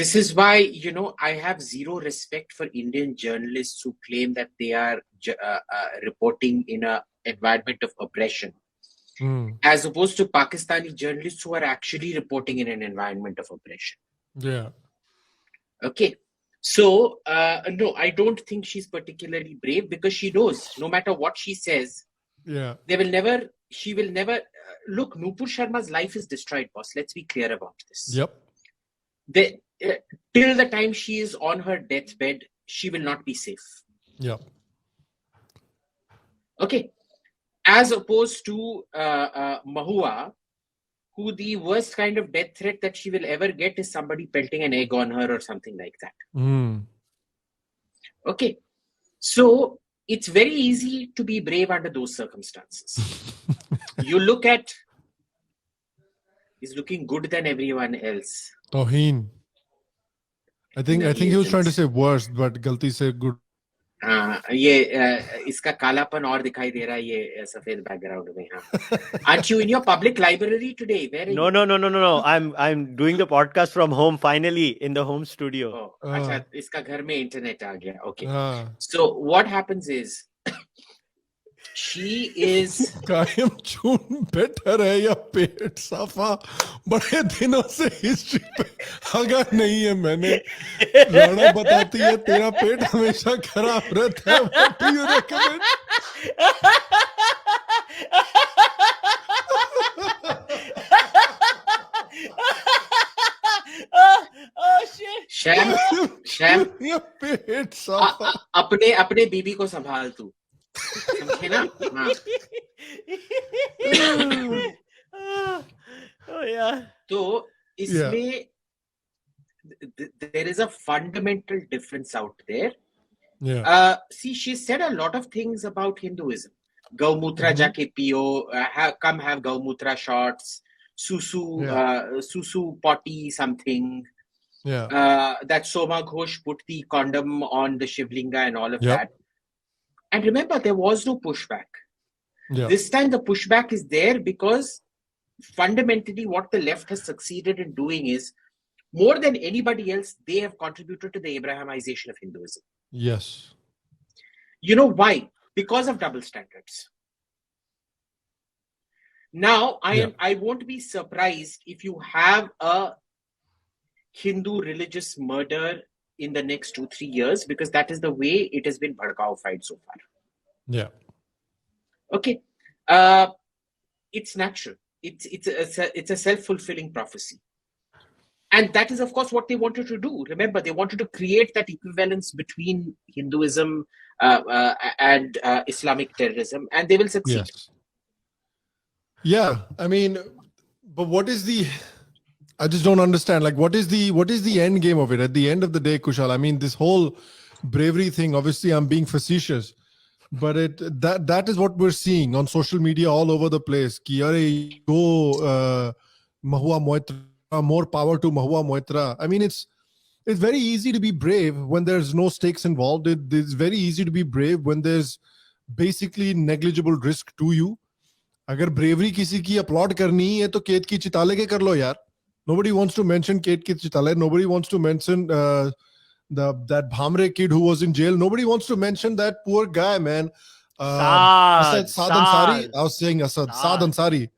This is why, I have zero respect for Indian journalists who claim that they are reporting in an environment of oppression, as opposed to Pakistani journalists who are actually reporting in an environment of oppression. Yeah. Okay. So, no, I don't think she's particularly brave, because she knows no matter what she says, she will never, look, Nupur Sharma's life is destroyed, boss. Let's be clear about this. Yep. Till the time she is on her deathbed, she will not be safe. Yep. Okay. As opposed to Mahua, who the worst kind of death threat that she will ever get is somebody pelting an egg on her or something like that. Okay. So it's very easy to be brave under those circumstances. You look at, he's looking good than everyone else. Toheen. I think he was trying to say worse, but galti se good. ये इसका कालापन और दिखाई दे रहा है ये सफेद background में. Aren't you in your public library today? Where are you? No. I'm doing the podcast from home finally in the home studio. अच्छा, इसका घर में इंटरनेट आ गया. Okay. So what happens is, she is कायम चून better है या पेट साफा बड़े दिनों से हिस्ट्री पे आगा नहीं है. मैंने राणा बताती है तेरा पेट हमेशा खराब रहता है. What do you recommend? Sham, पेट साफा. अपने बीबी को संभाल तू. समझे ना? तो इसमें there is a fundamental difference out there. See, she said a lot of things about Hinduism. Gaumutra jaake piyo, come have Gaumutra shots, susu potty something. That Soma Ghosh put the condom on the Shivlinga and all of that. And remember, there was no pushback. This time the pushback is there because fundamentally what the left has succeeded in doing is, more than anybody else, they have contributed to the Abrahamization of Hinduism. Yes. You know why? Because of double standards. Now, I won't be surprised if you have a Hindu religious murder in the next 2-3 years, because that is the way it has been bhadkaofied so far. Yeah. Okay. It's natural. It's a self-fulfilling prophecy. And that is, of course, what they wanted to do. Remember, they wanted to create that equivalence between Hinduism and Islamic terrorism, and they will succeed. Yes. Yeah. I mean, but what is the... I just don't understand. Like, what is the end game of it? At the end of the day, Kushal, I mean, this whole bravery thing, obviously I'm being facetious, but that is what we're seeing on social media all over the place. Ki, Mahua Moitra, more power to Mahua Moitra. I mean, it's very easy to be brave when there's no stakes involved. It's very easy to be brave when there's basically negligible risk to you. Agar bravery kisi ki applaud karni hai, to Kate ki chitale ke kar lo yaar. Nobody wants to mention Kate Chitale. Nobody wants to mention that Bhamre kid who was in jail. Nobody wants to mention that poor guy, man. Saad Ansari. I was saying Asad. Saad Ansari.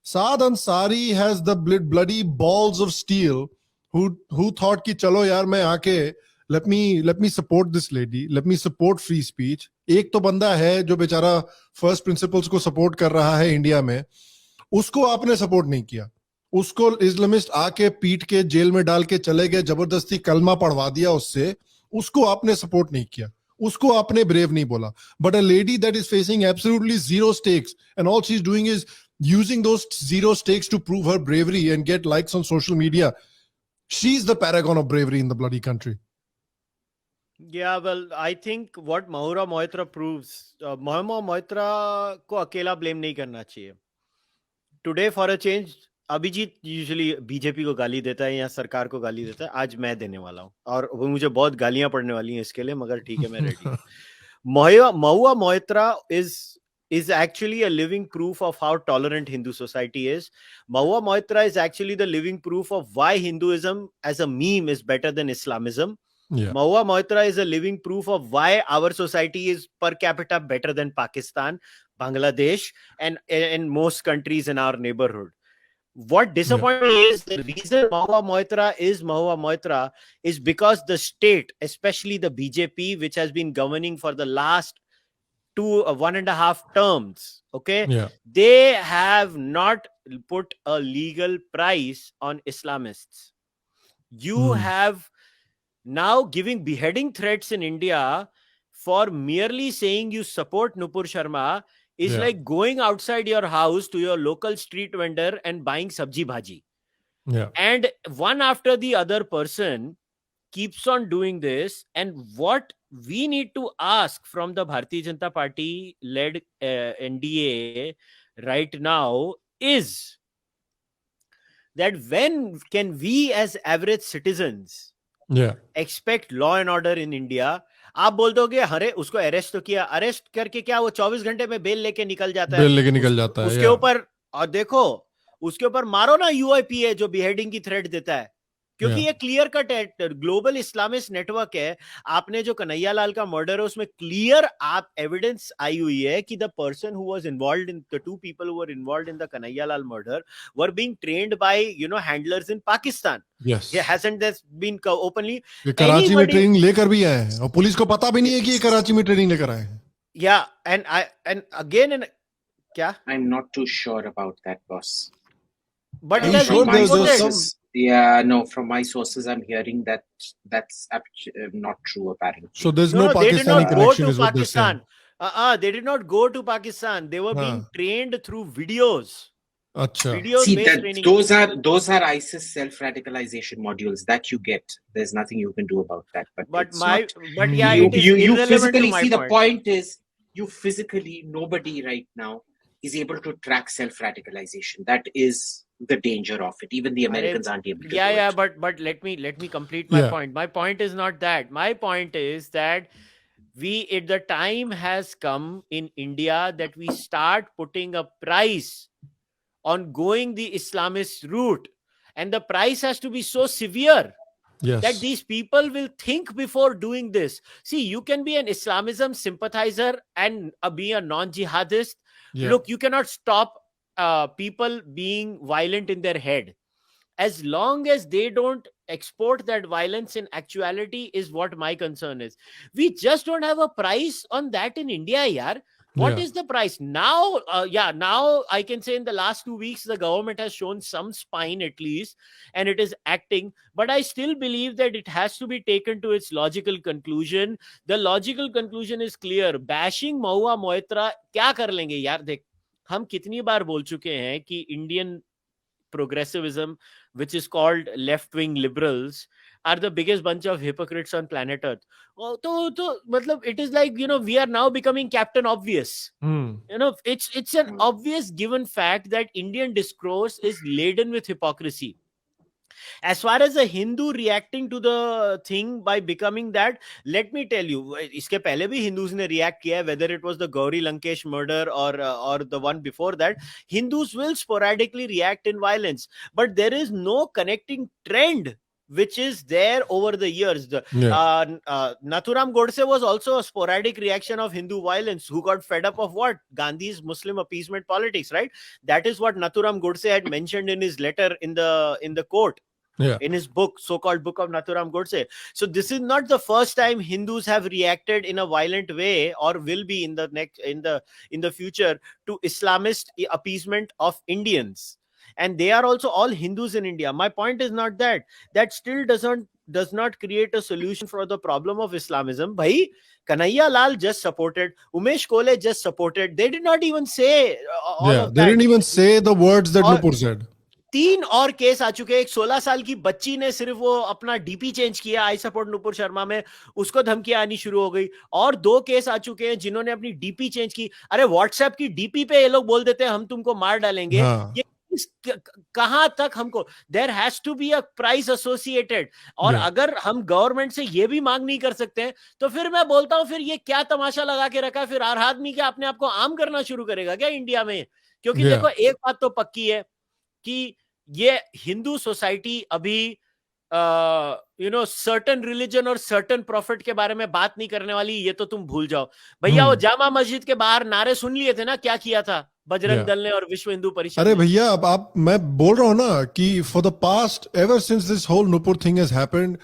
Saad Ansari has the bloody balls of steel. Who thought ki chalo yaar main aake let me support this lady. Let me support free speech. एक तो बंदा है जो बेचारा first principles को support कर रहा है इंडिया में. उसको आपने support नहीं किया. उसको इस्लामिस्ट आके पीट के जेल में डाल के चले गए, जबरदस्ती कलमा पढ़वा दिया उससे. उसको आपने सपोर्ट नहीं किया, उसको आपने ब्रेव नहीं बोला. But a lady that is facing absolutely zero stakes and all she's doing is using those zero stakes to prove her bravery and get likes on social media. She's the paragon of bravery in the bloody country. Yeah, well, I think what Mahua Moitra proves, Mahua Moitra को अकेला blame नहीं करना चाहिए. Today for a change, Abhijit usually BJP को गाली देता है या सरकार को गाली देता है. आज मैं देने वाला हूँ और वो मुझे बहुत गालियां पड़ने वाली हैं इसके लिए, मगर ठीक है, मैं रेडी हूँ. Mahua Moitra is is actually a living proof of how tolerant Hindu society is. Mahua Moitra is actually the living proof of why Hinduism as a meme is better than Islamism. Yeah. Mahua Moitra is a living proof of why our society is per capita better than Pakistan, Bangladesh, and most countries in our neighborhood. What disappoints me is the reason Mahua Moitra is because the state, especially the BJP, which has been governing for the last 1.5 terms, okay, they have not put a legal price on Islamists. You have now giving beheading threats in India for merely saying you support Nupur Sharma is like going outside your house to your local street vendor and buying sabji bhaji. And one after the other person keeps on doing this. And what we need to ask from the Bharatiya Janata Party led NDA right now is that when can we as average citizens expect law and order in India? आप बोल दोगे अरे उसको arrest तो किया, arrest करके क्या वो 24 घंटे में बेल लेके निकल जाता है, उसके ऊपर और देखो उसके ऊपर मारो ना UIPA जो बिहेडिंग की थ्रेट देता है, क्योंकि ये clear cut global Islamist network है. आपने जो कन्हैया लाल का मर्डर है उसमें क्लियर आप एविडेंस आई हुई है कि the person who was involved in the two people who were involved in the Kanhaiya Lal murder were being trained by handlers in Pakistan. hasn't that been openly? Karachi में ट्रेनिंग लेकर भी आए हैं और पुलिस को पता भी नहीं है कि ये कराची में ट्रेनिंग लेकर आए हैं. and again क्या? I'm not too sure about that, boss. But it has been Yeah, no, from my sources, I'm hearing that that's not true, apparently. So there's no Pakistani connection is what they're saying. They did not go to Pakistan. They were being trained through videos. Videos See, those are ISIS self-radicalization modules that you get. There's nothing you can do about that. But you physically see the point is you physically nobody right now is able to track self-radicalization. That is the danger of it. Even the Americans aren't able to do it. But let me complete my point. My point is not that. My point is that the time has come in India that we start putting a price on going the Islamist route, and the price has to be so severe that these people will think before doing this. See, you can be an Islamism sympathizer and be a non-jihadist. Look, you cannot stop people being violent in their head. As long as they don't export that violence in actuality is what my concern is. We just don't have a price on that in India, yaar. What is the price? Now, now I can say in the last 2 weeks, the government has shown some spine at least, and it is acting. But I still believe that it has to be taken to its logical conclusion. The logical conclusion is clear. Bashing Mahua Moitra, क्या कर लेंगे यार? देख, हम कितनी बार बोल चुके हैं कि Indian progressivism, which is called left-wing liberals, are the biggest bunch of hypocrites on planet Earth. It is like, we are now becoming Captain Obvious. It's an obvious given fact that Indian discourse is laden with hypocrisy. As far as a Hindu reacting to the thing by becoming that, let me tell you, iske pehle bhi Hindus ne react kiya, whether it was the Gauri Lankesh murder or the one before that. Hindus will sporadically react in violence, but there is no connecting trend which is there over the years. Nathuram Godse was also a sporadic reaction of Hindu violence, who got fed up of what? Gandhi's Muslim appeasement politics, right? That is what Nathuram Godse had mentioned in his letter in the court. In his book, so-called book of Nathuram Godse. So this is not the first time Hindus have reacted in a violent way, or will be in the future, to Islamist appeasement of Indians. And they are also all Hindus in India. My point is not that. That still does not create a solution for the problem of Islamism. Bhai, Kanhaiya Lal just supported. Umesh Kole just supported. They did not even say all of that. They didn't even say the words that Nupur said. 3 और case आ चुके हैं. एक 16 साल की बच्ची ने सिर्फ वो अपना डीपी चेंज किया आई सपोर्ट नुपुर शर्मा में, उसको धमकियां आनी शुरू हो गई. और 2 केस आ चुके हैं जिन्होंने अपनी डीपी चेंज की. अरे व्हाट्सएप की डीपी पे ये लोग बोल देते हैं हम तुमको मार डालेंगे. ये कहां तक हमको there has to be a price associated, और अगर हम गवर्नमेंट से ये भी मांग नहीं कर सकते हैं तो फिर मैं बोलता हूं फिर ये क्या तमाशा लगा के रखा है, फिर हर आदमी के अपने आप को आम करना शुरू करेगा क्या इंडिया में? क्योंकि देखो एक बात तो पक्की है कि ये हिंदू सोसाइटी अभी सर्टन रिलीजन और सर्टन प्रॉफिट के बारे में बात नहीं करने वाली, ये तो तुम भूल जाओ भैया। वो जामा मस्जिद के बाहर नारे सुन लिए थे ना, क्या किया था बजरंग दल ने और विश्व हिंदू परिषद। अरे भैया अब आप, मैं बोल रहा हूं ना कि for the past ever since this whole Nupur thing has happened,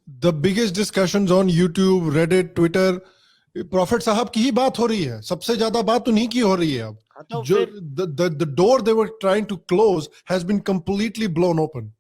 the biggest discussions on YouTube, Reddit, Twitter, prophet साहब की ही बात हो रही है। सबसे ज्यादा बात उन्हीं की हो रही है अब। जो the door they were trying to close has been completely blown open.